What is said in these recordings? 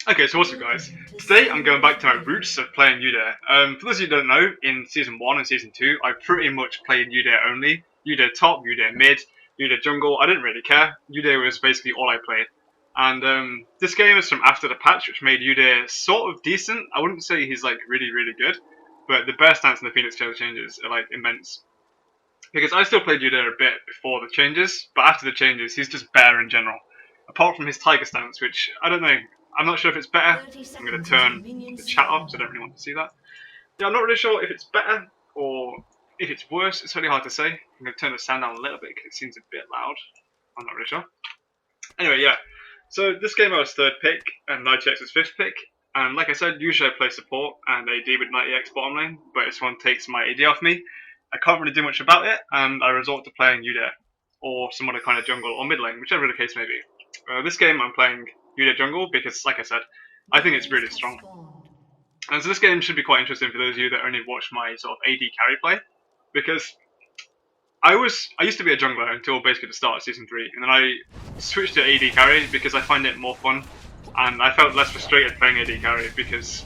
Okay, so what's up guys? Today I'm going back to my roots of playing Udyr. For those of you who don't know, in Season 1 and Season 2, I pretty much played Udyr only. Udyr top, Udyr mid, Udyr jungle, I didn't really care. Udyr was basically all I played. And this game is from after the patch, which made Udyr sort of decent. I wouldn't say he's like really, really good, but the burst stance and the Phoenix Tail changes are like immense. Because I still played Udyr a bit before the changes, but after the changes, he's just better in general. Apart from his Tiger stance, which, I don't know, I'm not sure if it's better. I'm going to turn the chat off, so I don't really want to see that. Yeah, I'm not really sure if it's better, or if it's worse. It's really hard to say. I'm going to turn the sound down a little bit, because it seems a bit loud. I'm not really sure. Anyway, yeah. So this game I was 3rd pick, and 90x was 5th pick. And like I said, usually I play support and AD with 90x bottom lane, but this one takes my AD off me. I can't really do much about it, and I resort to playing Udyr, or some other kind of jungle, or mid lane, whichever the case may be. This game I'm playing Udyr jungle because, like I said, I think it's really strong. And so this game should be quite interesting for those of you that only watch my sort of AD carry play, because I used to be a jungler until basically the start of Season 3, and then I switched to AD carry because I find it more fun, and I felt less frustrated playing AD carry because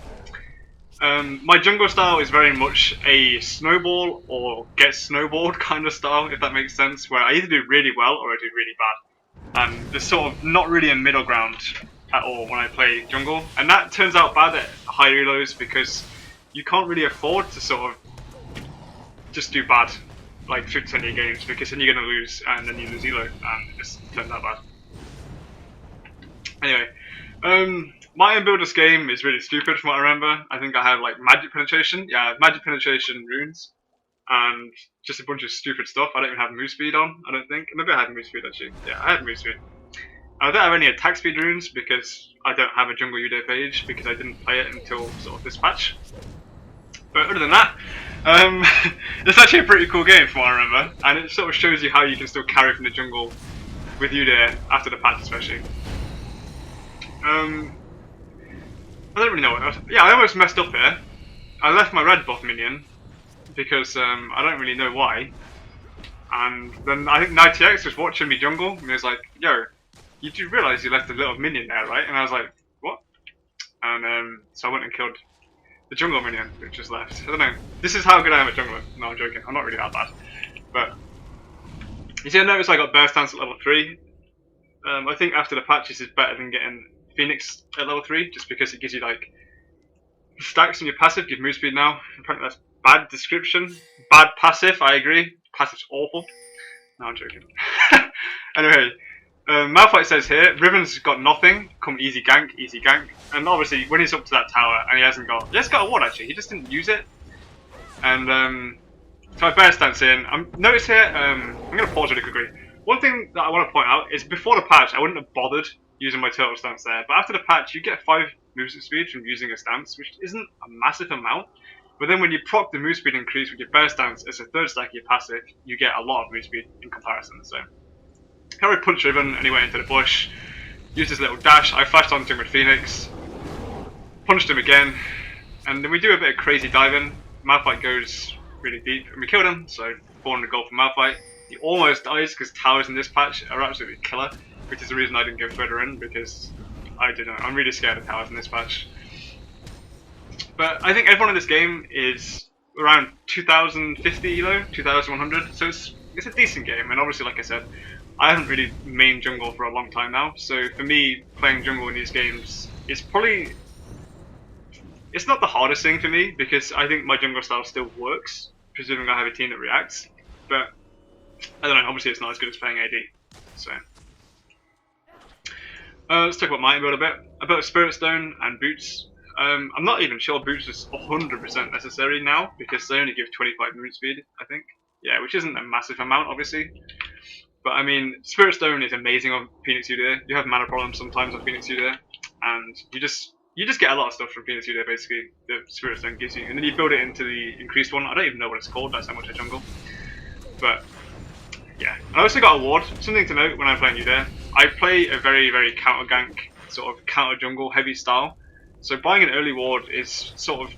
my jungle style is very much a snowball or get snowballed kind of style, if that makes sense, where I either do really well or I do really bad. And there's sort of not really a middle ground at all when I play jungle. And that turns out bad at high reloads because you can't really afford to sort of just do bad like 50% of your games, because then you're going to lose and then you lose elo, and it just turns out bad. Anyway, my build this game is really stupid from what I remember. I think I have like magic penetration. Yeah, I have magic penetration runes. And just a bunch of stupid stuff. I don't even have move speed on, I don't think. Maybe I had move speed actually. Yeah, I had move speed. I don't have any attack speed runes because I don't have a jungle Udyr page because I didn't play it until sort of this patch. But other than that, it's actually a pretty cool game from what I remember. And it sort of shows you how you can still carry from the jungle with Udyr after the patch especially. I don't really know what else. Yeah, I almost messed up here. I left my red buff minion because I don't really know why. And then I think 90x was watching me jungle and he was like, yo, you do realise you left a little minion there, right? And I was like, what? And so I went and killed the jungle minion, which just left. I don't know. This is how good I am at jungler. No, I'm joking. I'm not really that bad. But you see, I noticed I got burst stance at level 3. I think after the patch this is better than getting Phoenix at level 3, just because it gives you like stacks in your passive, give move speed now. Apparently that's bad description. Bad passive, I agree. Passive's awful. No, I'm joking. Anyway, Malphite says here, Riven's got nothing, come easy gank. And obviously, when he's up to that tower, and he has got a ward actually, he just didn't use it. And so I burst stance in. Notice here, I'm going to pause really quickly. One thing that I want to point out is before the patch, I wouldn't have bothered using my turtle stance there. But after the patch, you get 5 movement speed from using a stance, which isn't a massive amount. But then when you proc the move speed increase with your burst stance as a 3rd stack of your passive, you get a lot of move speed in comparison. So, Harry punched Riven and he went into the bush, used his little dash. I flashed onto him with Phoenix, punched him again, and then we do a bit of crazy diving. Malphite goes really deep, and we killed him. So, 400 gold for Malphite. He almost dies because towers in this patch are absolutely killer, which is the reason I didn't go further in, because I don't know, I'm really scared of towers in this patch. But I think everyone in this game is around 2050 elo, 2100, so it's a decent game. And obviously, like I said, I haven't really main jungle for a long time now, so for me, playing jungle in these games is probably, it's not the hardest thing for me, because I think my jungle style still works, presuming I have a team that reacts. But I don't know, obviously it's not as good as playing AD. So let's talk about my build a bit. I built a Spirit Stone and boots. I'm not even sure boots is 100% necessary now, because they only give 25 movement speed, I think. Yeah, which isn't a massive amount, obviously. But I mean, Spirit Stone is amazing on Phoenix Udyr. You have mana problems sometimes on Phoenix Udyr, and you just get a lot of stuff from Phoenix Udyr, basically, that Spirit Stone gives you. And then you build it into the increased one. I don't even know what it's called, that's how much I jungle. But yeah, I also got a ward. Something to note when I'm playing Udyr, I play a very, very counter gank, sort of counter jungle heavy style. So buying an early ward is sort of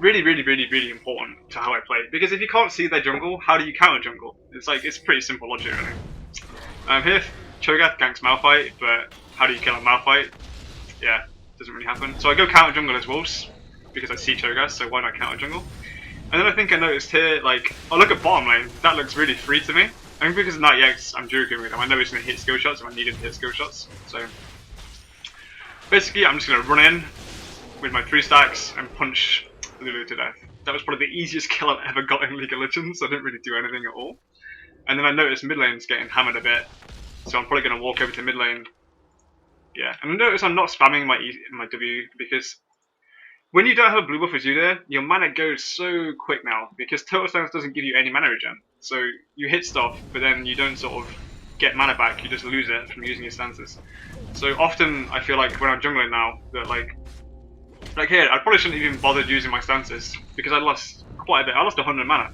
really, really, really, really important to how I play. Because if you can't see their jungle, how do you counter jungle? It's pretty simple logic, really. Here, Cho'Gath ganks Malphite, but how do you kill a Malphite? Yeah, doesn't really happen. So I go counter jungle as wolves because I see Cho'Gath, so why not counter jungle? And then I think I noticed here, like, oh look at bottom lane, that looks really free to me. I think because of 90x, I'm joking with him. I know he's going to hit skill shots if I need him to hit skill shots. So basically, I'm just going to run in with my 3 stacks and punch Lulu to death. That was probably the easiest kill I've ever got in League of Legends. I didn't really do anything at all. And then I noticed mid lane's getting hammered a bit, so I'm probably going to walk over to mid lane. Yeah, and notice I'm not spamming my W because when you don't have a blue buff as Udyr, your mana goes so quick now because Total Stance doesn't give you any mana regen. So you hit stuff, but then you don't sort of get mana back, you just lose it from using your stances. So often I feel like when I'm jungling now, that like here, I probably shouldn't have even bothered using my stances because I lost quite a bit. I lost 100 mana,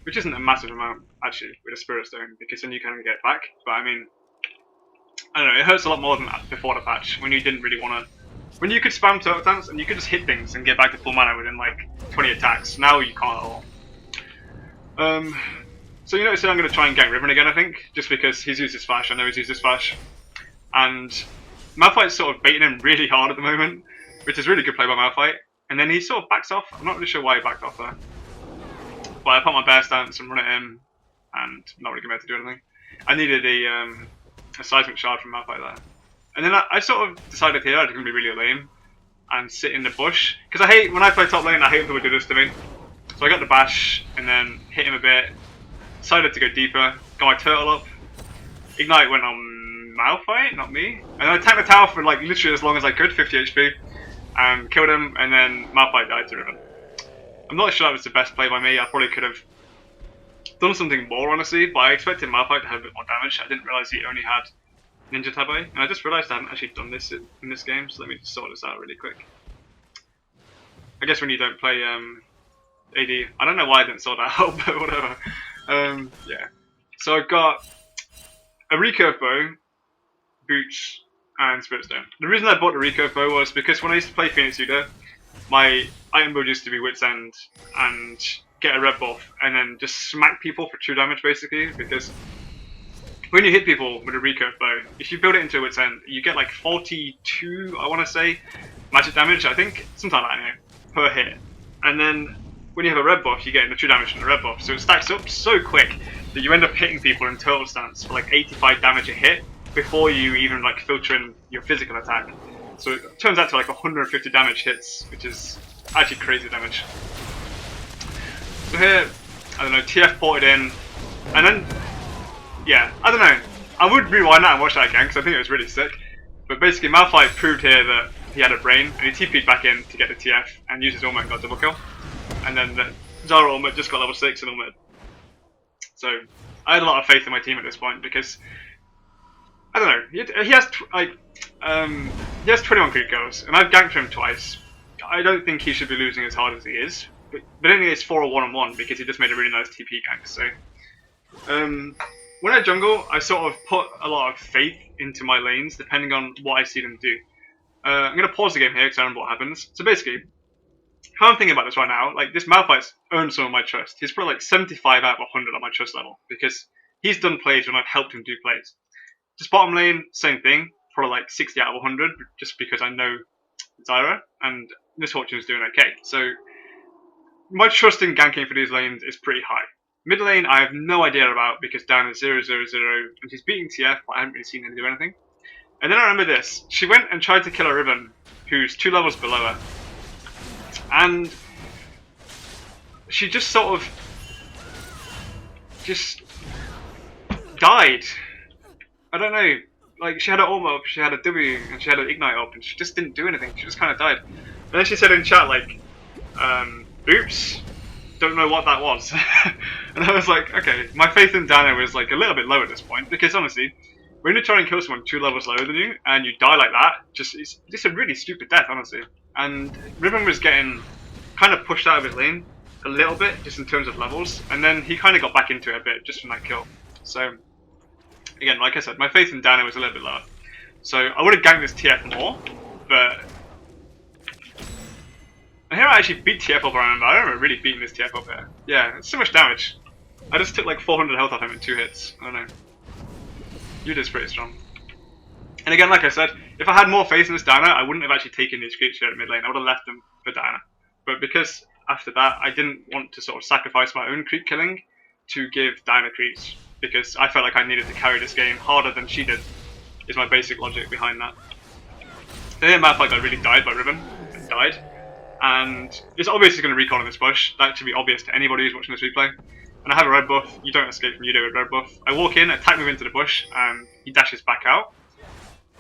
which isn't a massive amount actually with a Spirit Stone because then you kind of get back. But I mean, I don't know, it hurts a lot more than that before the patch when you didn't really want to. When you could spam Turtle Dance and you could just hit things and get back to full mana within like 20 attacks, now you can't at all. So you notice that I'm going to try and gank Riven again, I think, just because he's used his flash, I know he's used his flash. And Malphite's sort of baiting him really hard at the moment, which is really good play by Malphite. And then he sort of backs off, I'm not really sure why he backed off there. But I put my bear stance and run at him, and not really going to be able to do anything. I needed a seismic shard from Malphite there. And then I sort of decided here I was going to be really lame and sit in the bush. Because I hate, when I play top lane, I hate when people do this to me. So I got the bash and then hit him a bit. Decided to go deeper, got my turtle up. Ignite went on Malphite, not me. And I attacked the tower for like literally as long as I could, 50 HP. And killed him, and then Malphite died to Riven. I'm not sure that was the best play by me. I probably could have done something more, honestly. But I expected Malphite to have a bit more damage. I didn't realise he only had Ninja Tabe, and I just realised I haven't actually done this in this game, so let me just sort this out really quick. I guess when you don't play AD, I don't know why I didn't sort that out, but whatever. Yeah. So I've got a recurve bow, boots, and Spirit Stone. The reason I bought the recurve bow was because when I used to play Phoenix Udyr, my item build used to be Wit's End and get a red buff, and then just smack people for 2 damage basically, because when you hit people with a recurve bow, if you build it into a Wit's End, you get like 42, I want to say, magic damage, I think, something like that anyway, per hit. And then when you have a red buff, you get the 2 damage from the red buff. So it stacks up so quick that you end up hitting people in Turtle Stance for like 85 damage a hit before you even like filter in your physical attack. So it turns out to like 150 damage hits, which is actually crazy damage. So here, I don't know, TF ported in, and then yeah, I don't know. I would rewind that and watch that again because I think it was really sick. But basically, Malphite proved here that he had a brain, and he TP'd back in to get the TF and used his ultimate and got double kill. And then the Zara ultimate just got level 6 and ultimate. So I had a lot of faith in my team at this point because I don't know. He has he has 21 creep kills, and I've ganked him twice. I don't think he should be losing as hard as he is. But anyway, it's 4 1-on-1 because he just made a really nice TP gank. So when I jungle, I sort of put a lot of faith into my lanes, depending on what I see them do. I'm going to pause the game here because I don't know what happens. So basically, how I'm thinking about this right now, like this Malphite's earned some of my trust. He's probably like 75 out of 100 on my trust level because he's done plays when I've helped him do plays. Just bottom lane, same thing, probably like 60 out of 100 just because I know Zyra and Misfortune's doing okay. So my trust in ganking for these lanes is pretty high. Mid lane, I have no idea about because Dan is 0-0-0 and she's beating TF, but I haven't really seen her do anything. And then I remember this. She went and tried to kill a Riven who's 2 levels below her. And she just sort of just died. I don't know. Like she had her ultimate up, she had a W, and she had an ignite up, and she just didn't do anything. She just kind of died. And then she said in chat like, "Oops, don't know what that was." And I was like, okay, my faith in Dana was like a little bit low at this point because honestly, when you try and kill someone 2 levels lower than you and you die like that, it's just a really stupid death, honestly. And Riven was getting kind of pushed out of his lane a little bit, just in terms of levels, and then he kind of got back into it a bit just from that kill. So again, like I said, my faith in Dana was a little bit lower. So I would have ganked this TF more, but and here I actually beat TF up. I remember really beating this TF up here. Yeah, it's so much damage. I just took like 400 health off him in 2 hits. I don't know. Udyr's pretty strong. And again, like I said, if I had more faith in this Diana, I wouldn't have actually taken these creeps here at mid lane. I would have left them for Diana. But because after that, I didn't want to sort of sacrifice my own creep killing to give Diana creeps, because I felt like I needed to carry this game harder than she did, is my basic logic behind that. It didn't matter if I really died by Ribbon, and died. And it's obviously going to recall in this bush. That should be obvious to anybody who's watching this replay. And I have a red buff. You don't escape from Udyr with red buff. I walk in, attack move into the bush, and he dashes back out.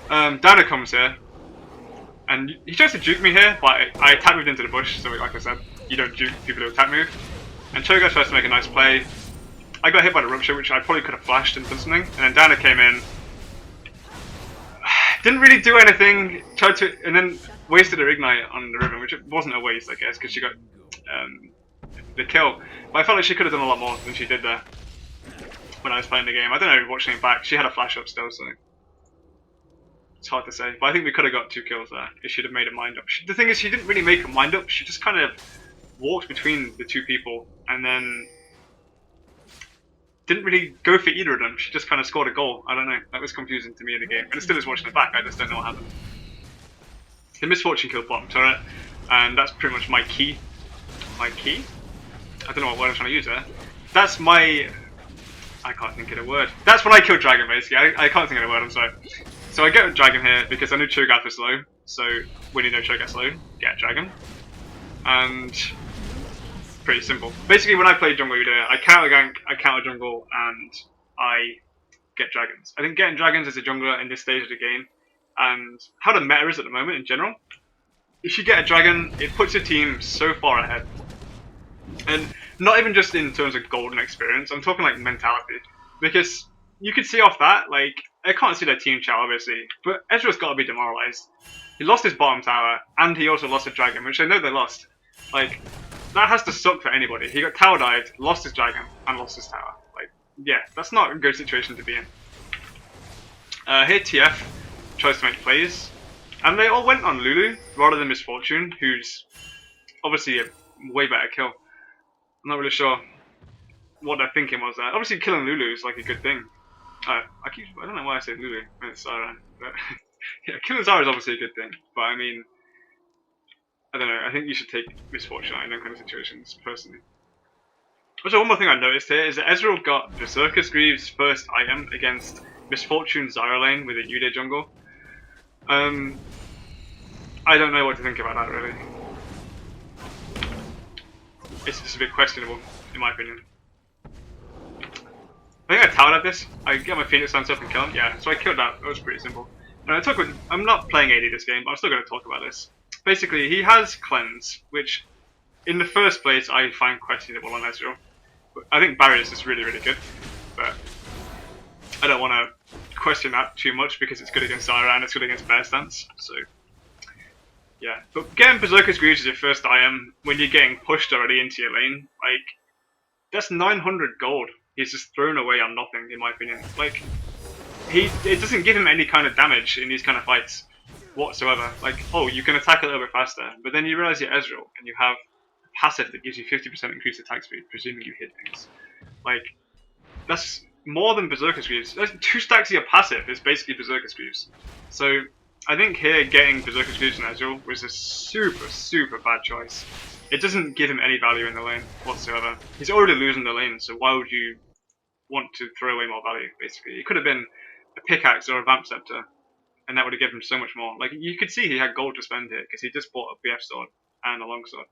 Diana comes here, and he tries to juke me here, but I attack moved into the bush, so like I said, you don't juke people who attack move. And Cho'Gath tries to make a nice play. I got hit by the rupture, which I probably could have flashed and done something, and then Diana came in. Didn't really do anything, tried to, and then wasted her ignite on the Ribbon, which wasn't a waste, I guess, because she got the kill. But I felt like she could have done a lot more than she did there when I was playing the game. I don't know, watching it back, she had a flash up still, so it's hard to say. But I think we could have got 2 kills there if she'd have made a mind up. The thing is, she didn't really make a mind up, she just kind of walked between the 2 people and then didn't really go for either of them. She just kind of scored a goal. I don't know. That was confusing to me in the game. And it still is watching it back. I just don't know what happened. The misfortune killed bottom turret, and that's pretty much my key. My key? I don't know what word I'm trying to use there. That's my... I can't think of a word. That's when I killed Dragon, basically. I can't think of a word, I'm sorry. So I get a Dragon here because I knew Cho'Gath was low. So when you know Cho'Gath's low, get a Dragon. And... pretty simple. Basically, when I play jungle Udyr, I counter gank, I counter jungle, and I get dragons. I think getting dragons as a jungler in this stage of the game, and how the meta is at the moment in general, if you get a dragon, it puts your team so far ahead. And not even just in terms of golden experience, I'm talking like mentality. Because you could see off that, like, I can't see their team chat obviously, but Ezreal's got to be demoralized. He lost his bottom tower, and he also lost a dragon, which I know they lost. Like, that has to suck for anybody. He got tower dived, lost his dragon, and lost his tower. Like, yeah, that's not a good situation to be in. Here TF tries to make plays, and they all went on Lulu rather than Misfortune, who's obviously a way better kill. I'm not really sure what their thinking was there. Obviously, killing Lulu is like a good thing. I don't know why I say Lulu when it's Zara, but yeah, killing Zara is obviously a good thing. But I mean, I don't know, I think you should take Misfortune out in those kind of situations, personally. Also, one more thing I noticed here is that Ezreal got Berserker Greaves' first item against Misfortune Zyra lane with a Udyr jungle. I don't know what to think about that, really. It's just a bit questionable, in my opinion. I think I towered at this. I get my Phoenix Lance up and kill him. Yeah, so I killed that. That was pretty simple. And I'm not playing AD this game, but I'm still going to talk about this. Basically, he has Cleanse, which in the first place I find questionable on Ezreal. I think Barriers is really, really good, but I don't want to question that too much because it's good against Zyra and it's good against Bear Stance, so yeah. But getting Berserker's Greaves as your first IM when you're getting pushed already into your lane, like, that's 900 gold he's just thrown away on nothing, in my opinion. Like, it doesn't give him any kind of damage in these kind of fights whatsoever. Like, oh, you can attack a little bit faster, but then you realize you're Ezreal and you have a passive that gives you 50% increased attack speed, presuming you hit things. Like, that's more than Berserker's Greaves. That's 2 stacks of your passive is basically Berserker's Greaves. So I think here getting Berserker's Greaves in Ezreal was a super, super bad choice. It doesn't give him any value in the lane whatsoever. He's already losing the lane, so why would you want to throw away more value, basically? It could have been a pickaxe or a vamp scepter, and that would have given him so much more. Like, you could see he had gold to spend here, because he just bought a BF sword and a longsword.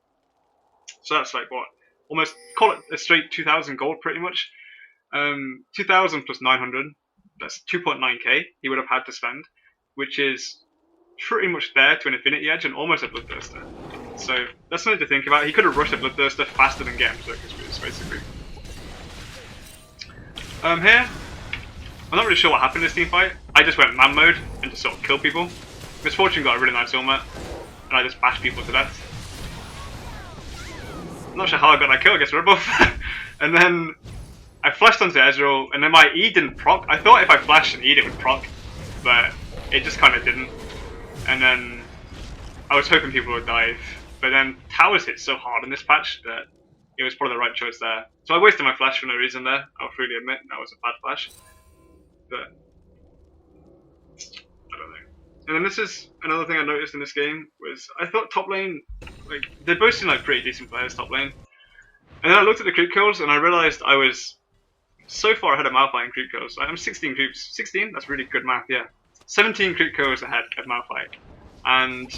So that's like, what, almost, call it a straight 2,000 gold pretty much. 2,000 plus 900, that's 2.9k he would have had to spend, which is pretty much there to an Infinity Edge and almost a Bloodthirster. So that's something to think about. He could have rushed a Bloodthirster faster than getting Berserker's Greaves, basically. Here, I'm not really sure what happened in this team fight. I just went man mode and just sort of killed people. Misfortune got a really nice helmet, and I just bashed people to death. I'm not sure how I got that kill, I guess red buff. And then I flashed onto Ezreal, and then my E didn't proc. I thought if I flashed and E'd it would proc, but it just kind of didn't. And then I was hoping people would dive, but then towers hit so hard in this patch that it was probably the right choice there. So I wasted my flash for no reason there. I'll freely admit that was a bad flash. But I don't And then this is another thing I noticed in this game was I thought top lane, like they both seem like pretty decent players top lane. And then I looked at the creep kills and I realized I was so far ahead of Malphite in creep kills. I'm 16 creeps. 16? That's really good math, yeah. 17 creep kills ahead of Malphite. And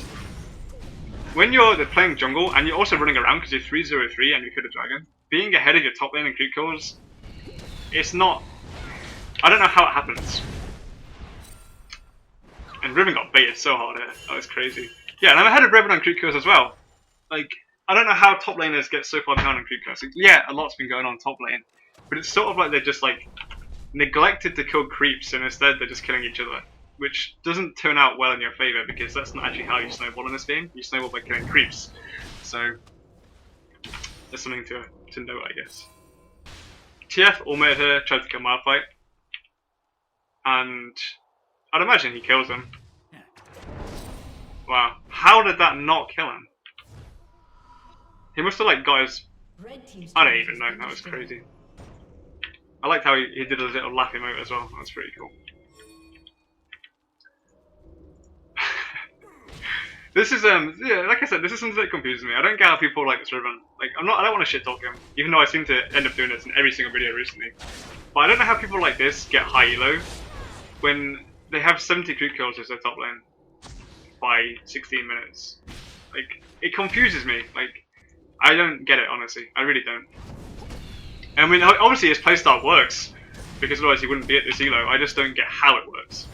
when you're playing jungle and you're also running around because you're 3-0-3 and you kill a dragon, being ahead of your top lane in creep kills, it's not. I don't know how it happens. And Riven got baited so hard here. That was crazy. Yeah, and I'm ahead of Riven on creep kills as well. Like, I don't know how top laners get so far behind on creep kills. Like, yeah, a lot's been going on top lane, but it's sort of like they're just like neglected to kill creeps and instead they're just killing each other, which doesn't turn out well in your favor because that's not actually how you snowball in this game. You snowball by killing creeps. So there's something to note, I guess. TF ultimated here, tried to kill Malphite, and I'd imagine he kills him. Wow, how did that not kill him? He must have like got his. I don't even know. That was crazy. I liked how he did a little laugh emote as well. That's pretty cool. This is yeah, like I said, this is something that confuses me. I don't get how people like this Riven. Like I don't want to shit talk him, even though I seem to end up doing this in every single video recently. But I don't know how people like this get high elo when they have 70 creep kills as their top lane by 16 minutes. Like it confuses me. Like I don't get it honestly. I really don't. I mean, obviously his playstyle works because otherwise he wouldn't be at this elo. I just don't get how it works.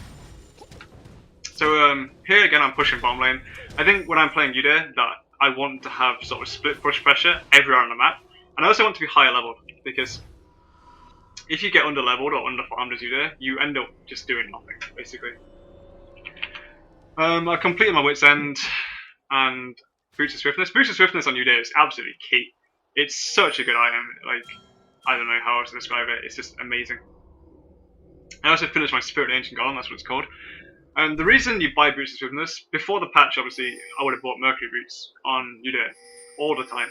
So here again, I'm pushing bottom lane. I think when I'm playing Udyr, that I want to have sort of split push pressure everywhere on the map, and I also want to be higher leveled because if you get under leveled or under farmed as Udyr, you end up just doing nothing basically. I completed my wits end and boost of swiftness. Boost of swiftness on Udyr is absolutely key. It's such a good item. Like I don't know how else to describe it. It's just amazing. I also finished my Spirit Ancient Golem. That's what it's called. And the reason you buy Boots of Swiftness, before the patch obviously I would have bought Mercury Boots on Udyr all the time.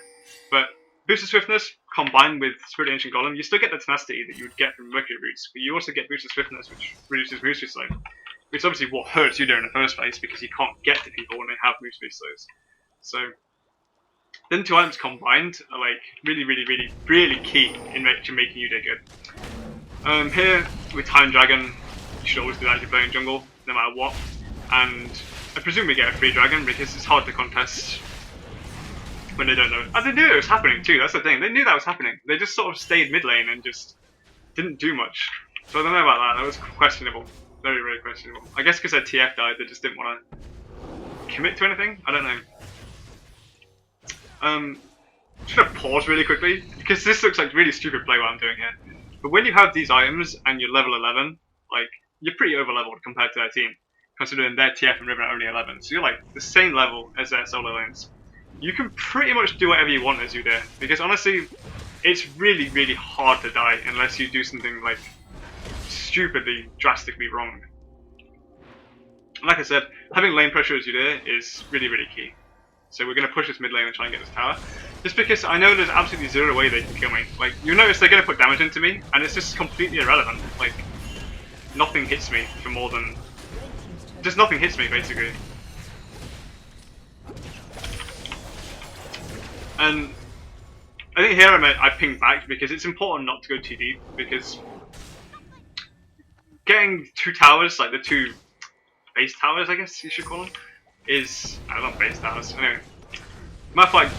But Boots of Swiftness combined with Spirit Ancient Golem, you still get the tenacity that you would get from Mercury Boots, but you also get Boots of Swiftness which reduces move speed slow. Which is obviously what hurts Udyr in the first place because you can't get to people when they have move speed slows. So then two items combined are like really key in making Udyr good. Here with Time Dragon, you should always do that if you're playing jungle, no matter what. And I presume we get a free dragon because it's hard to contest when they don't know. And they knew it was happening too, that's the thing. They knew that was happening. They just sort of stayed mid lane and just didn't do much. So I don't know about that. That was questionable. Very questionable. I guess because their TF died, they just didn't want to commit to anything. I don't know. Should have paused really quickly because this looks like really stupid play what I'm doing here. But when you have these items and you're level 11, like you're pretty over leveled compared to their team, considering their TF and Riven are only 11. So you're like the same level as their solo lanes. You can pretty much do whatever you want as Udyr, because honestly, it's really hard to die unless you do something like stupidly, drastically wrong. And like I said, having lane pressure as Udyr is really key. So we're going to push this mid lane and try and get this tower. Just because I know there's absolutely zero way they can kill me. Like, you notice they're going to put damage into me, and it's just completely irrelevant. Like, nothing hits me for more than... Just nothing hits me, basically. And I think here I ping back because it's important not to go too deep, because getting two towers, like the two base towers, I guess you should call them, is... I don't know, base towers. Anyway, Malphite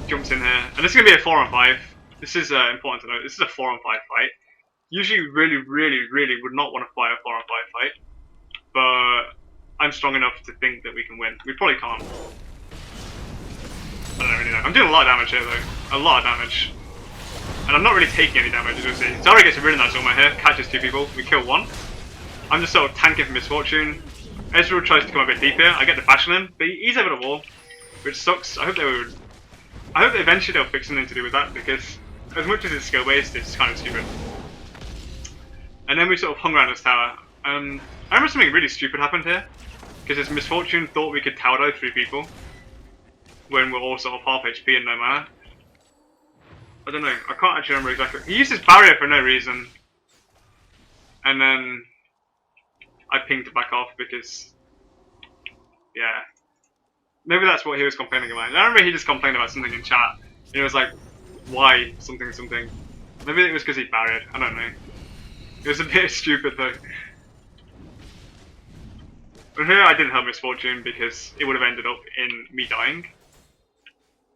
jumps in here, and this is going to be a 4-on-5. This is important to note. This is a 4-on-5 fight. Usually, really would not want to fight a 4-on-5 fight, but I'm strong enough to think that we can win. We probably can't. I don't really know. I'm doing a lot of damage here, though. A lot of damage. And I'm not really taking any damage, as you'll see. Zara gets a really nice ultimate here, catches two people, we kill one. I'm just sort of tanking for Misfortune. Ezreal tries to come a bit deep here. I get the bash on him, but he's over the wall, which sucks. I hope eventually they'll fix something to do with that, because as much as it's skill based, it's kind of stupid. And then we sort of hung around this tower. I remember something really stupid happened here, because his Misfortune thought we could tower dive 3 people when we're all sort of half HP and no mana. I don't know. I can't actually remember exactly. He used his barrier for no reason, and then I pinged to back off because Yeah. Maybe that's what he was complaining about. I remember he just complained about something in chat. He was like, why something something. Maybe it was because he barried. I don't know. It was a bit stupid though. But here I didn't have misfortune because it would have ended up in me dying.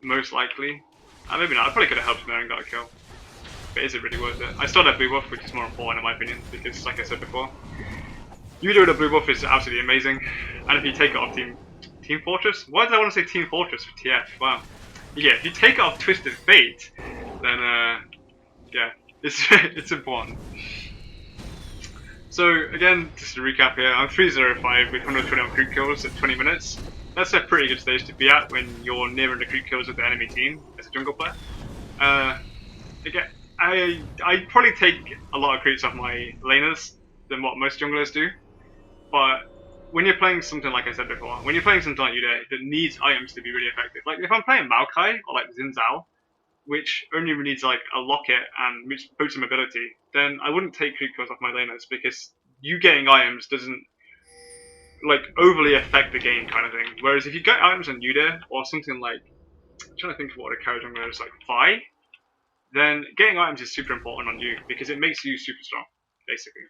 Most likely. Maybe not. I probably could have helped there and got a kill. But is it really worth it? I still have blue buff, which is more important in my opinion, because like I said before, Udyr with a blue buff is absolutely amazing. And if you take it off Team Fortress? Why did I want to say Team Fortress for TF? Wow. Yeah, if you take it off Twisted Fate, then yeah, it's important. So again, just to recap here, I'm 305 with 121 creep kills at 20 minutes. That's a pretty good stage to be at when you're nearing the creep kills of the enemy team as a jungle player. Again, I probably take a lot of creeps off my laners than what most junglers do, but when you're playing something like I said before, when you're playing something like Udyr that needs items to be really effective, like if I'm playing Maokai or like Xin Zhao, which only needs like a locket and boots some ability, then I wouldn't take creep kills off my laners because you getting items doesn't like overly affect the game kind of thing. Whereas if you get items on Udyr or something like, I'm trying to think of what a carry jungler is, like Vi, then getting items is super important on you because it makes you super strong, basically.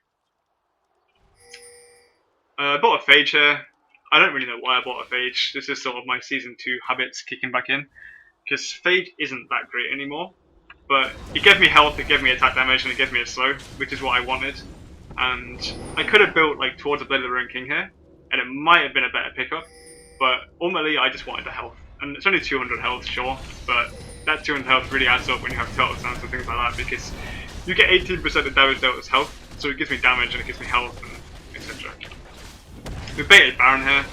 I bought a Phage here. I don't really know why I bought a Phage. This is sort of my Season 2 habits kicking back in. Because Phage isn't that great anymore. But it gave me health, it gave me attack damage, and it gave me a slow, which is what I wanted. And I could have built like towards a Blade of the Ruined King here, and it might have been a better pickup. But ultimately, I just wanted the health. And it's only 200 health, sure, but that 200 health really adds up when you have turtle sounds and things like that, because you get 18% of damage dealt as health, so it gives me damage and it gives me health, and etc. We baited Baron here.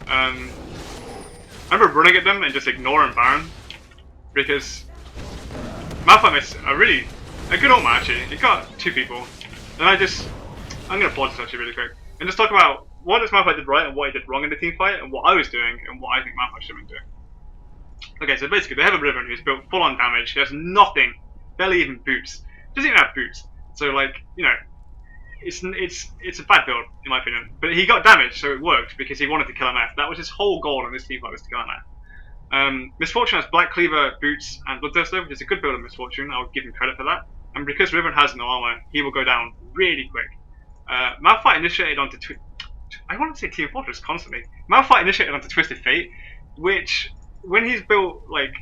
I remember running at them and just ignoring Baron, because Malphite missed a good ult actually. He got 2 people, and I'm going to pause this actually really quick, and just talk about what does Malphite did right and what he did wrong in the team fight, and what I was doing and what I think Malphite should have been doing. Okay, so basically they have a Riven who's built full on damage. He has nothing, barely even boots. Doesn't even have boots. So like, you know, it's a bad build in my opinion. But he got damage, so it worked because he wanted to kill MF. That was his whole goal in this team fight, was to kill MF. Misfortune has Black Cleaver, Boots, and Bloodthirster, which is a good build of Misfortune. I'll give him credit for that. And because Riven has no armor, he will go down really quick. Malphite initiated onto I want to say Team Fortress constantly. Malphite initiated onto Twisted Fate, which when he's built like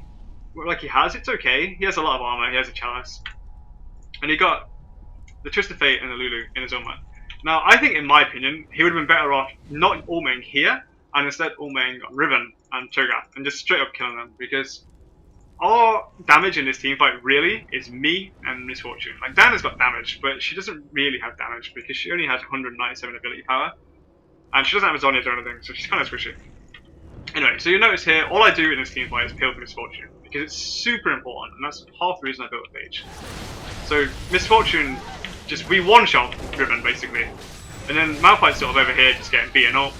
he has, it's okay. He has a lot of armor. He has a Chalice, and he got the Twisted Fate and the Lulu in his own man. Now, I think, in my opinion, he would have been better off not ulting here and instead ulting Riven and Cho'Gath and just straight up killing them, because our damage in this team fight really is me and Misfortune. Like, Diana's got damage, but she doesn't really have damage because she only has 197 ability power, and she doesn't have a Zonyas or anything, so she's kind of squishy. Anyway, so you'll notice here, all I do in this team fight is peel for Misfortune, because it's super important, and that's half the reason I built a Phage. So, Misfortune, we one-shot Riven, basically. And then Malphite's sort of over here, just getting beaten up.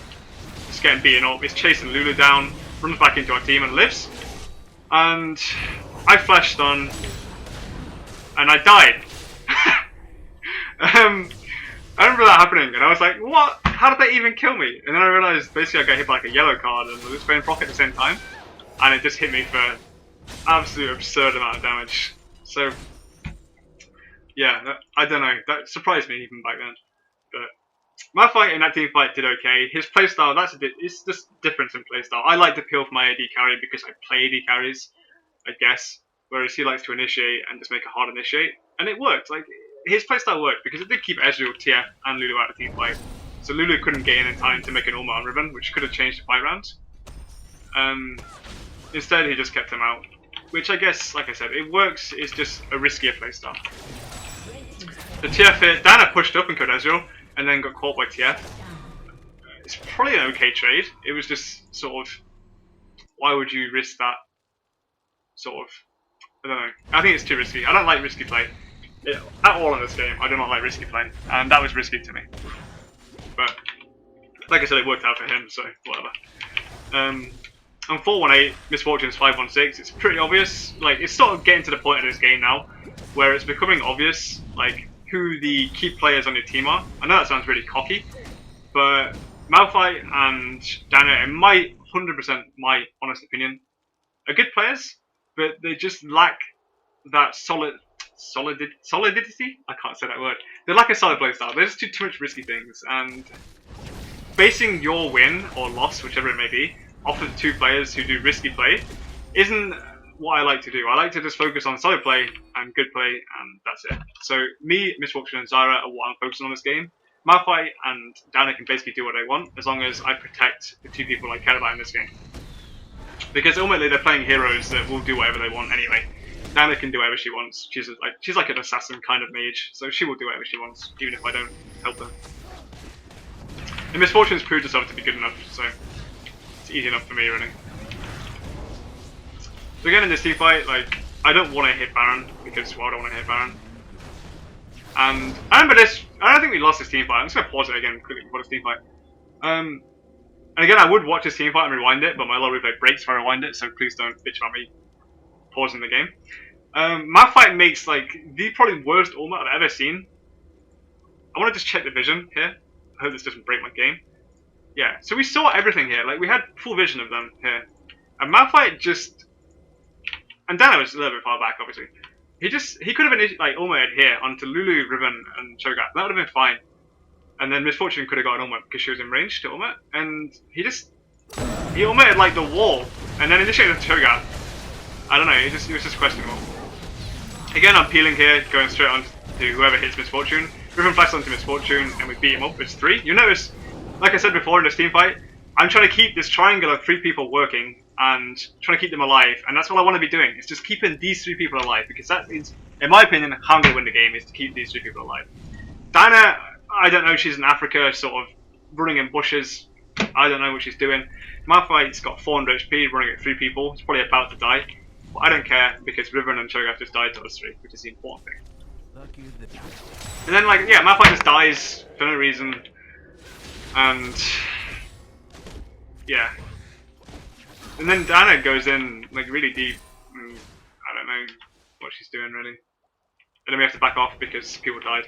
He's chasing Lulu down, runs back into our team and lives. And I flashed on, and I died. I remember that happening, and I was like, what? How did they even kill me? And then I realised, basically I got hit by like a yellow card and was playing Proc at the same time. And it just hit me for an absolute absurd amount of damage. So, yeah, I don't know, that surprised me even back then. But my fight in that team fight did okay. His playstyle, it's just difference in playstyle. I like to peel for my AD carry because I play AD carries, I guess. Whereas he likes to initiate and just make a hard initiate. And it worked. Like, his playstyle worked because it did keep Ezreal, TF, and Lulu out of the team fight. So Lulu couldn't get in time to make an ultimate on Riven, which could have changed the fight round. Instead, he just kept him out. Which I guess, like I said, it works. It's just a riskier playstyle. The TF hit, Dana pushed up and killed Ezreal, and then got caught by TF. It's probably an okay trade. It was just sort of, why would you risk that? Sort of, I don't know. I think it's too risky. I don't like risky play. At all in this game, I do not like risky play. And that was risky to me. But, like I said, it worked out for him, so whatever. I'm 4-1-8, Misfortune's 5-1-6. It's pretty obvious. Like, it's sort of getting to the point of this game now where it's becoming obvious, like, who the key players on your team are. I know that sounds really cocky, but Malphite and Dana, in my 100% my honest opinion, are good players, but they just lack that solidity. I can't say that word. They lack a solid play style. They just do too much risky things, and basing your win or loss, whichever it may be, off of two players who do risky play isn't what I like to do. I like to just focus on solid play and good play, and that's it. So me, Misfortune, and Zyra are what I'm focusing on this game. Malphite and Dana can basically do what they want as long as I protect the two people I care about in this game. Because ultimately they're playing heroes that will do whatever they want anyway. Dana can do whatever she wants. She's like an assassin kind of mage, so she will do whatever she wants, even if I don't help her. And Misfortune's proved herself to be good enough, so it's easy enough for me, really. So again, in this team fight, like, I don't want to hit Baron, because well, I don't want to hit Baron. And I remember this, I don't think we lost this team fight. I'm just going to pause it again quickly before this team fight. And again, I would watch this team fight and rewind it, but my low replay breaks if I rewind it, so please don't bitch about me pausing the game. Malphite makes, like, the probably worst ultimate I've ever seen. I want to just check the vision here. I hope this doesn't break my game. Yeah, so we saw everything here. Like, we had full vision of them here. And Malphite just... And Dana was a little bit far back, obviously. He could have been, like, ultimated here onto Lulu, Riven, and Cho'Gath. That would have been fine. And then Misfortune could have got an ultimate because she was in range to ultimate. And he ultimated, like, the wall. And then initiated the Cho'Gath. I don't know, it was just questionable. Again, I'm peeling here, going straight on to whoever hits Misfortune. Riven flashes onto Misfortune, and we beat him up. It's 3. You notice, like I said before in this team fight, I'm trying to keep this triangle of 3 people working and trying to keep them alive, and that's what I want to be doing. It's just keeping these 3 people alive, because that is, in my opinion, how I'm going to win the game, is to keep these 3 people alive. Dana, I don't know, she's in Africa, sort of running in bushes. I don't know what she's doing. Malphite's got 400 HP, running at 3 people. He's probably about to die. But I don't care, because Riven and Cho'Gath just died to us 3, which is the important thing. And then, like, yeah, Malphite just dies for no reason. And... yeah. And then Dana goes in, like, really deep. And I don't know what she's doing, really. And then we have to back off because people died.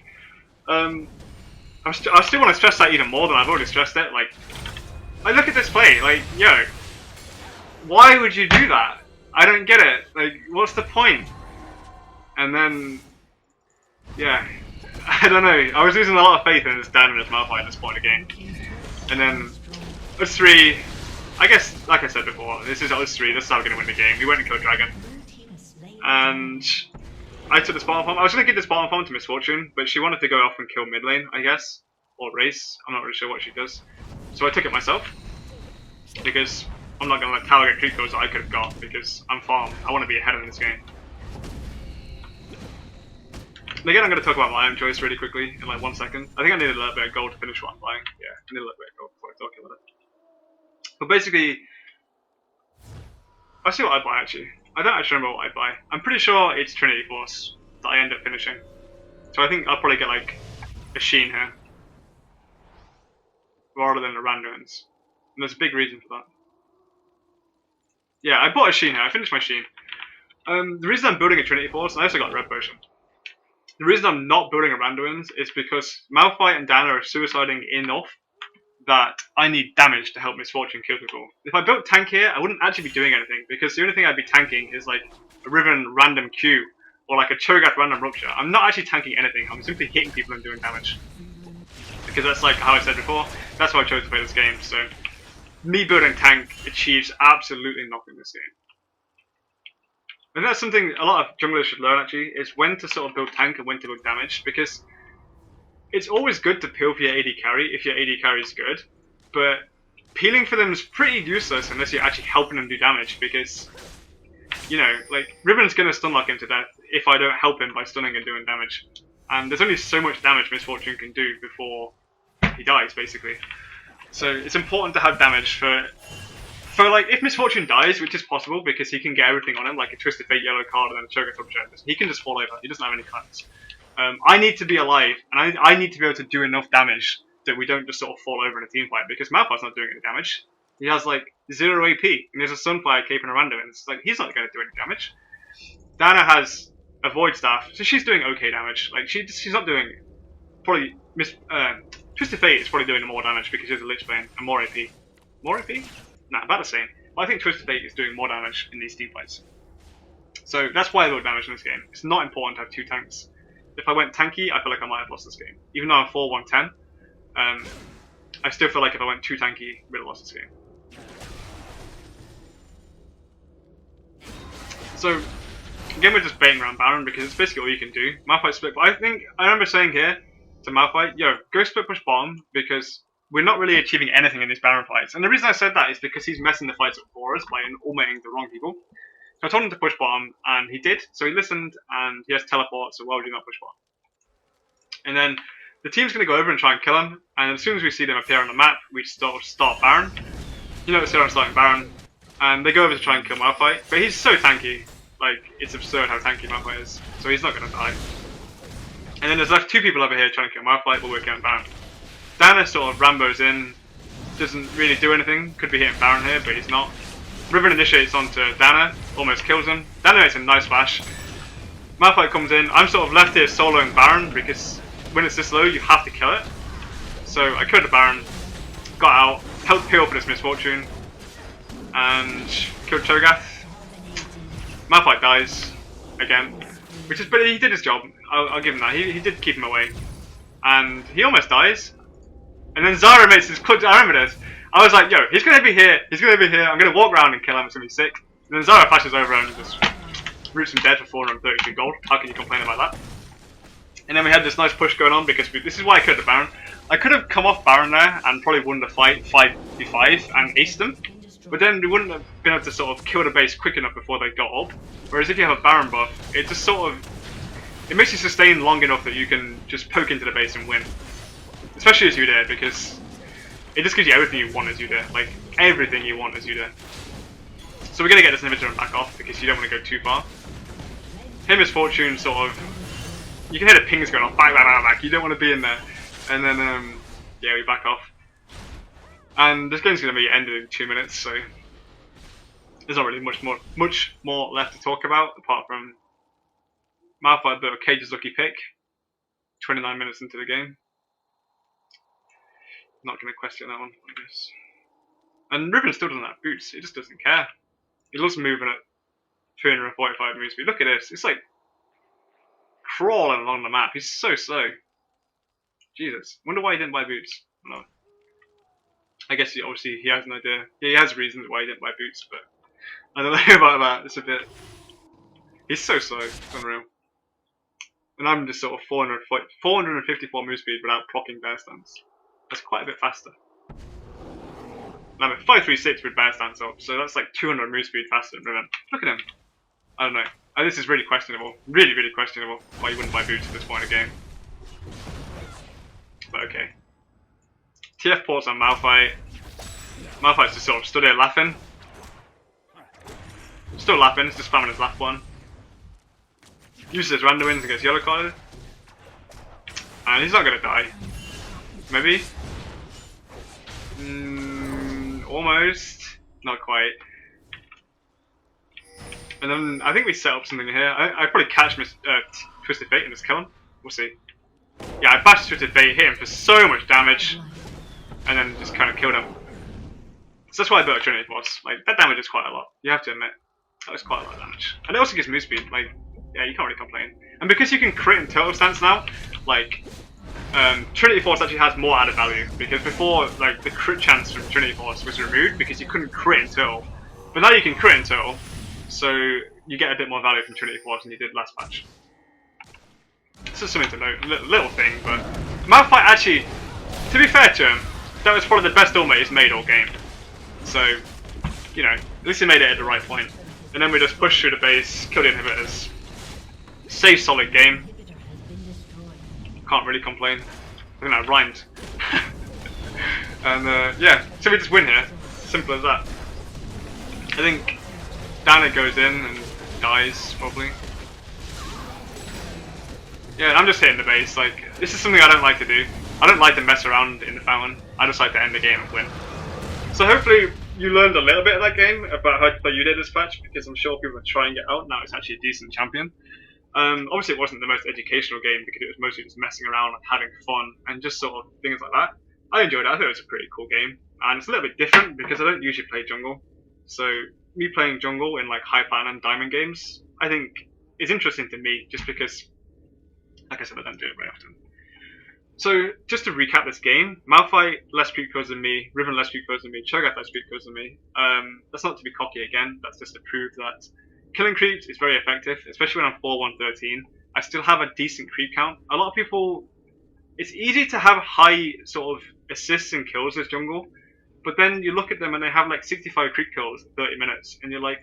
I still want to stress that even more than I've already stressed it. Like, look at this play. Like, yo, why would you do that? I don't get it. Like, what's the point? And then, yeah, I don't know. I was losing a lot of faith in this Dana and this Malphite at this point of the game. And then, us 3, I guess, like I said before, this is us 3. This is how we're going to win the game. We went and killed Dragon. And I took this bottom farm. I was going to give this bottom farm to Misfortune, but she wanted to go off and kill mid lane, I guess. Or race. I'm not really sure what she does. So I took it myself. Because I'm not going to let Tower get creep kills that I could have got, because I'm farm. I want to be ahead in this game. And again, I'm going to talk about my own choice really quickly, in like 1 second. I think I need a little bit of gold to finish what I'm buying. Yeah, I need a little bit of gold before I talk about it. But basically, I see what I buy actually. I don't actually remember what I buy. I'm pretty sure it's Trinity Force that I end up finishing. So I think I'll probably get like a Sheen here. Rather than a Randuin's. And there's a big reason for that. Yeah, I bought a Sheen here. I finished my Sheen. The reason I'm building a Trinity Force, and I also got a Red Potion. The reason I'm not building a Randuin's is because Malphite and Dana are suiciding enough that I need damage to help Misfortune kill people. If I built tank here, I wouldn't actually be doing anything, because the only thing I'd be tanking is like a Riven random Q, or like a Cho'Gath random Rupture. I'm not actually tanking anything, I'm simply hitting people and doing damage. Because that's like how I said before, that's why I chose to play this game, so me building tank achieves absolutely nothing in this game. And that's something a lot of junglers should learn actually, is when to sort of build tank and when to build damage, because it's always good to peel for your AD carry if your AD carry is good, but peeling for them is pretty useless unless you're actually helping them do damage, because, you know, like, Riven's gonna stun lock him to death if I don't help him by stunning and doing damage. And there's only so much damage Misfortune can do before he dies, basically. So it's important to have damage for like, if Misfortune dies, which is possible because he can get everything on him, like a Twisted Fate yellow card and then a Cho'Gath Rupture, he can just fall over, he doesn't have any cards. I need to be alive, and I need to be able to do enough damage that we don't just sort of fall over in a team fight, because Malphite's not doing any damage. He has like 0 AP, and there's a Sunfire Cape and a random, and it's like, he's not going to do any damage. Dana has a Void Staff, so she's doing okay damage. Like, she's not doing, probably, Twisted Fate is probably doing more damage because he's a Lich Bane and more AP. More AP? Nah, about the same. But I think Twisted Fate is doing more damage in these team fights. So that's why I got damage in this game. It's not important to have 2 tanks. If I went tanky, I feel like I might have lost this game. Even though I'm 4-1-10, I still feel like if I went 2 tanky, we'd have lost this game. So, again, we're just baiting around Baron because it's basically all you can do. Malphite split, but I remember saying here to Malphite, yo, go split push bottom because we're not really achieving anything in these Baron fights. And the reason I said that is because he's messing the fights up for us by ultimating the wrong people. So I told him to push bottom, and he did. So he listened, and he has teleport, so why would you not push bottom? And then the team's going to go over and try and kill him, and as soon as we see them appear on the map, we start Baron. You notice here I'm starting Baron, and they go over to try and kill Malphite, but he's so tanky. Like, it's absurd how tanky Malphite is, so he's not going to die. And then there's left 2 people over here trying to kill Malphite, but we're getting Baron. Dana sort of Rambos in, doesn't really do anything, could be hitting Baron here, but he's not. Riven initiates onto Dana, almost kills him. Dana makes a nice flash. Malphite comes in, I'm sort of left here soloing Baron, because when it's this low, you have to kill it. So I killed the Baron, got out, helped peel for this misfortune, and killed Cho'Gath. Malphite dies again, but he did his job. I'll give him that. He did keep him away, and he almost dies. And then Zara makes his clutch. I remember this. I was like, yo, he's gonna be here. He's gonna be here. I'm gonna walk around and kill him. It's gonna be sick. And then Zara flashes over and just roots him dead for 432 gold. How can you complain about that? And then we had this nice push going on because this is why I killed the Baron. I could have come off Baron there and probably won the fight 5v5 and aced them. But then we wouldn't have been able to sort of kill the base quick enough before they got up. Whereas if you have a Baron buff, it just sort of... it makes you sustain long enough that you can just poke into the base and win. Especially as Udyr, because it just gives you everything you want as Udyr. Like, everything you want as Udyr. So we're going to get this inhibitor and back off, because you don't want to go too far. Him Misfortune sort of... you can hear the pings going off, back. You don't want to be in there. And then, yeah, we back off. And this game's going to be ended in 2 minutes, so there's not really much more left to talk about, apart from Malphite, but Cage's lucky pick. 29 minutes into the game. Not going to question that one, I guess. And Riven still doesn't have boots, he just doesn't care. He loves moving at 345 move speed. Look at this, it's like crawling along the map, he's so slow. Jesus, wonder why he didn't buy boots. No. I guess obviously he has an idea. He has reasons why he didn't buy boots, but I don't know about that. It's a bit... he's so slow, it's unreal. And I'm just sort of 454 move speed without proccing bear stance. That's quite a bit faster. And I'm at 536 with bear stance up, so that's like 200 move speed faster than Riven. Look at him. I don't know. This is really questionable. Really, really questionable why you wouldn't buy boots at this point in the game. But okay. TF ports on Malphite. Malphite's just sort of stood here laughing. Still laughing, he's just spamming his laugh button. Uses his random wins and gets yellow carded. And he's not gonna die. Maybe? Almost. Not quite. And then I think we set up something here. I probably catch Twisted Fate and just kill him. We'll see. Yeah, I bashed Twisted Fate, hit him for so much damage, and then just kind of killed him. So that's why I built a Trinity Force. Like, that damage is quite a lot, you have to admit. That was quite a lot of damage. And it also gives move speed, like, yeah, you can't really complain. And because you can crit in Turtle Stance now, like, Trinity Force actually has more added value. Because before, like, the crit chance from Trinity Force was removed because you couldn't crit in Turtle. But now you can crit in Turtle, so you get a bit more value from Trinity Force than you did last match. It's just something to note, little thing, but Malphite actually, to be fair to him, that was probably the best ultimate he's made all game. So, you know, at least he made it at the right point. And then we just push through the base, kill the inhibitors. Safe, solid game. Can't really complain. I think that rhymed. And yeah, so we just win here. Simple as that. I think Dana goes in and dies, probably. Yeah, I'm just hitting the base. Like, this is something I don't like to do. I don't like to mess around in the fountain. I just like to end the game and win. So hopefully you learned a little bit of that game about how to play Udyr this patch, because I'm sure people are trying it out now. It's actually a decent champion. Obviously, it wasn't the most educational game because it was mostly just messing around and having fun and just sort of things like that. I enjoyed it. I thought it was a pretty cool game, and it's a little bit different because I don't usually play jungle. So me playing jungle in like high plan and diamond games, I think is interesting to me just because, like I said, I don't do it very often. So just to recap this game, Malphite less creep codes than me, Riven less creep codes than me, Cho'Gath less creep codes than me. That's not to be cocky again, that's just to prove that killing creeps is very effective, especially when I'm 4-1-13. I still have a decent creep count. A lot of people, it's easy to have high sort of assists and kills as jungle, but then you look at them and they have like 65 creep kills in 30 minutes, and you're like,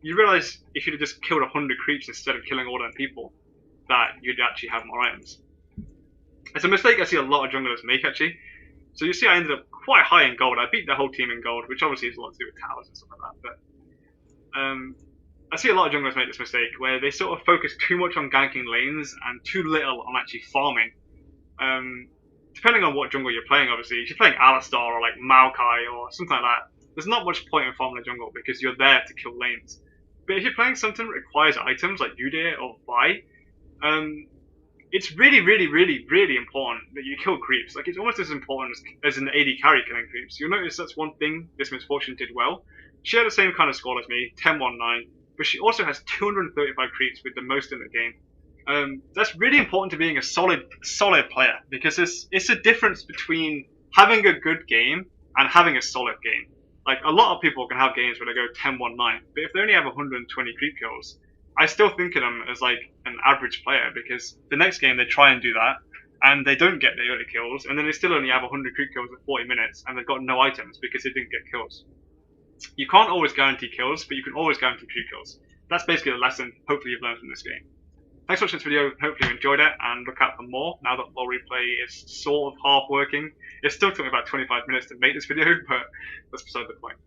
you realize if you'd have just killed 100 creeps instead of killing all them people, that you'd actually have more items. It's a mistake I see a lot of junglers make actually. So you see I ended up quite high in gold. I beat the whole team in gold, which obviously has a lot to do with towers and stuff like that. But I see a lot of junglers make this mistake where they sort of focus too much on ganking lanes and too little on actually farming. Depending on what jungle you're playing, obviously, if you're playing Alistar or like Maokai or something like that, there's not much point in farming the jungle because you're there to kill lanes. But if you're playing something that requires items like Udyr or Vi, it's really, really, really, really important that you kill creeps. Like, it's almost as important as an AD carry killing creeps. You'll notice that's one thing this Misfortune did well. She had the same kind of score as me, 10-1-9, but she also has 235 creeps with the most in the game. That's really important to being a solid player, because it's a difference between having a good game and having a solid game. Like, a lot of people can have games where they go 10-1-9, but if they only have 120 creep kills, I still think of them as like an average player, because the next game they try and do that and they don't get the early kills, and then they still only have 100 creep kills at 40 minutes and they've got no items because they didn't get kills. You can't always guarantee kills, but you can always guarantee creep kills. That's basically the lesson hopefully you've learned from this game. Thanks for watching this video, hopefully you enjoyed it, and look out for more now that Lol Replay is sort of half working. It still took me about 25 minutes to make this video, but that's beside the point.